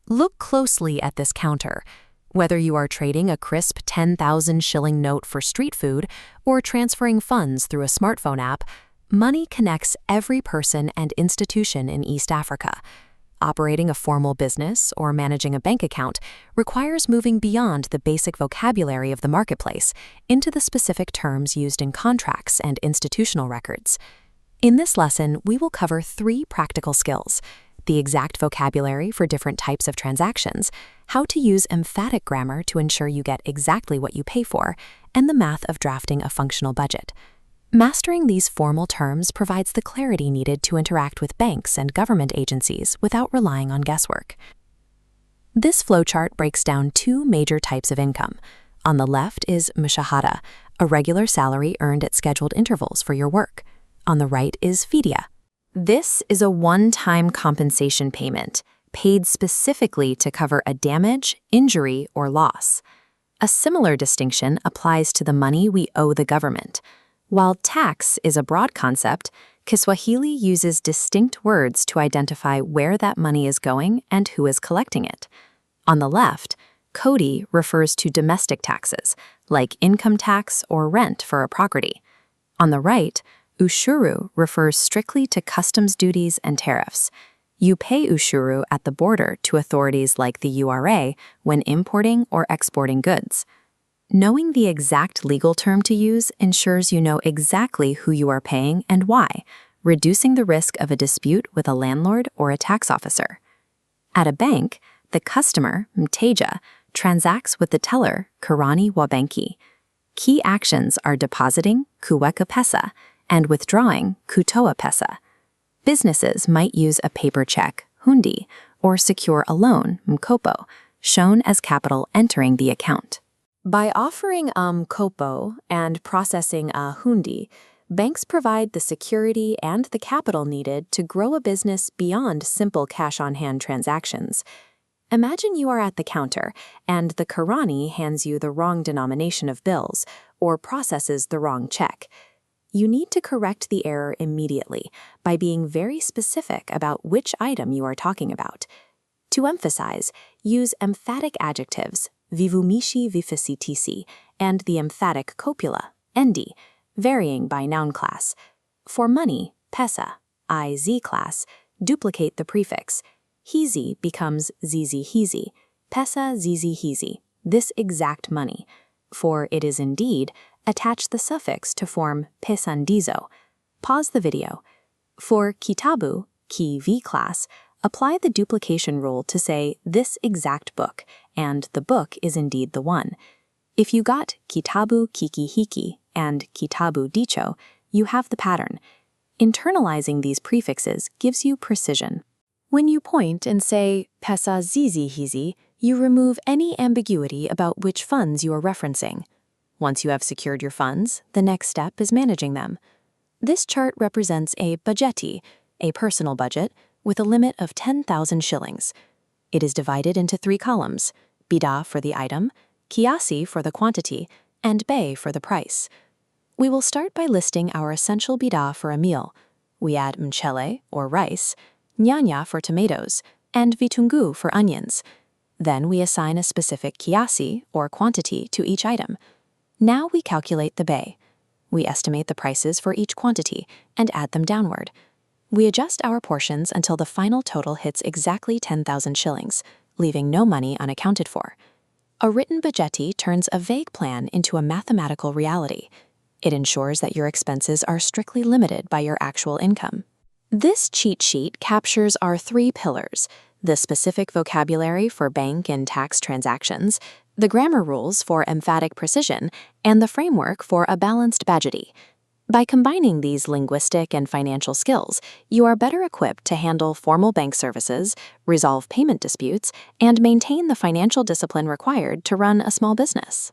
Look closely at this counter. Whether you are trading a crisp 10,000 shilling note for street food or transferring funds through a smartphone app, money connects every person and institution in East Africa. Operating a formal business or managing a bank account requires moving beyond the basic vocabulary of the marketplace into the specific terms used in contracts and institutional records. In this lesson, we will cover 3 practical skills: the exact vocabulary for different types of transactions, how to use emphatic grammar to ensure you get exactly what you pay for, and the math of drafting a functional budget. Mastering these formal terms provides the clarity needed to interact with banks and government agencies without relying on guesswork. This flowchart breaks down 2 major types of income. On the left is Biashara, a regular salary earned at scheduled intervals for your work. On the right is fidia. This is a one-time compensation payment, paid specifically to cover a damage, injury, or loss. A similar distinction applies to the money we owe the government. While tax is a broad concept, Kiswahili uses distinct words to identify where that money is going and who is collecting it. On the left, kodi refers to domestic taxes, like income tax or rent for a property. On the right, ushuru refers strictly to customs duties and tariffs. You pay ushuru at the border to authorities like the URA when importing or exporting goods. Knowing the exact legal term to use ensures you know exactly who you are paying and why, reducing the risk of a dispute with a landlord or a tax officer. At a bank, the customer, mteja, transacts with the teller, karani wa benki. Key actions are depositing, kuweka pesa, and withdrawing, kutoa pesa. Businesses might use a paper check, hundi, or secure a loan, mkopo, shown as capital entering the account. By offering mkopo and processing a hundi, banks provide the security and the capital needed to grow a business beyond simple cash-on-hand transactions. Imagine you are at the counter and the karani hands you the wrong denomination of bills or processes the wrong check. You need to correct the error immediately by being very specific about which item you are talking about. To emphasize, use emphatic adjectives, vivumishi vificitisi, and the emphatic copula, endi, varying by noun class. For money, pesa, iz class, duplicate the prefix. Hizi becomes zizi hizi, pesa zizi hizi, this exact money. For it is indeed, attach the suffix to form pesandizo. Pause the video. For kitabu, ki v class, apply the duplication rule to say this exact book, and the book is indeed the one. If you got kitabu kikihiki and kitabu dicho, you have the pattern. Internalizing these prefixes gives you precision. When you point and say pesa zizi hizi, you remove any ambiguity about which funds you are referencing. Once you have secured your funds, the next step is managing them. This chart represents a budgeti, a personal budget, with a limit of 10,000 shillings. It is divided into 3 columns: bida for the item, kiasi for the quantity, and bei for the price. We will start by listing our essential bida for a meal. We add mchele, or rice, nyanya for tomatoes, and vitungu for onions. Then we assign a specific kiasi, or quantity, to each item. Now we calculate the bei. We estimate the prices for each quantity and add them downward. We adjust our portions until the final total hits exactly 10,000 shillings, leaving no money unaccounted for. A written budgeti turns a vague plan into a mathematical reality. It ensures that your expenses are strictly limited by your actual income. This cheat sheet captures our 3 pillars: the specific vocabulary for bank and tax transactions, the grammar rules for emphatic precision, and the framework for a balanced budgeti. By combining these linguistic and financial skills, you are better equipped to handle formal bank services, resolve payment disputes, and maintain the financial discipline required to run a small business.